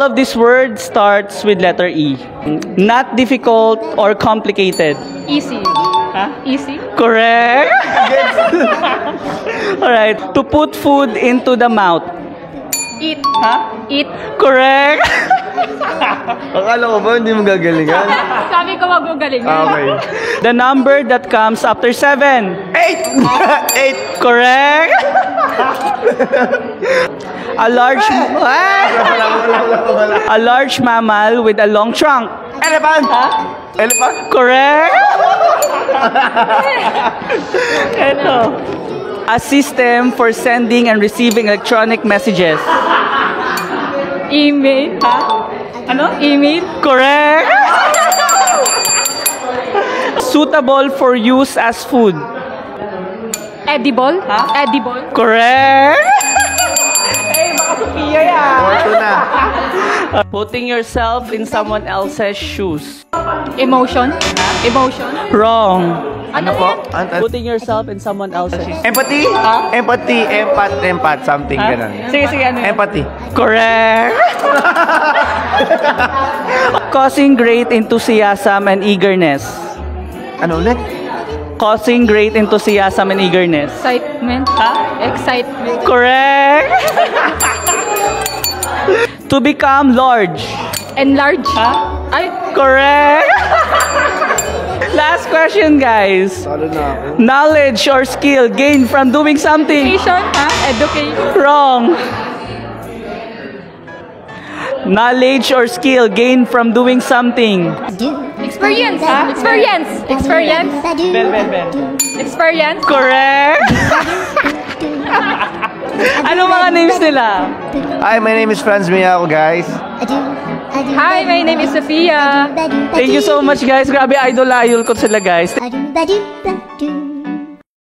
All of these words starts with letter E. Not difficult or complicated. Easy. Huh? Easy. Correct. All right. To put food into the mouth. Eat. Huh? Eat. Correct. Akala ko ba hindi mo gagalingan? Sabi ko wag mo galingan. Okay. The number that comes after 7. 8! 8! Correct. A large a large mammal with a long trunk. Elephant! Elephant? Correct. Ito. A system for sending and receiving electronic messages. Email. Ano? Email. Correct. Suitable for use as food. Edible. Edible. Correct. Hey, baka Sophia yan. Ito na. Putting yourself in someone else's shoes. Emotion. Emotion. Wrong. Ano po? Putting yourself in someone else's shoes. Empathy? Empathy, empath, something ganun. Sige, ano yun? Empathy. Correct. Causing great enthusiasm and eagerness. Ano ulit? Causing great enthusiasm and eagerness. Excitement. Excitement. Correct. To become large. Enlarge. Ay. Correct. Last question, guys. Talo na ako. Knowledge or skill gained from doing something. Education. Education. Wrong. Knowledge or skill gained from doing something. Experience. Experience. Experience. Ben. Experience. Correct. Ano mga names nila? Hi, my name is Franz Miao, guys. Hi, my name is Sophia. Thank you so much, guys. Grabe, idol ko sila, guys.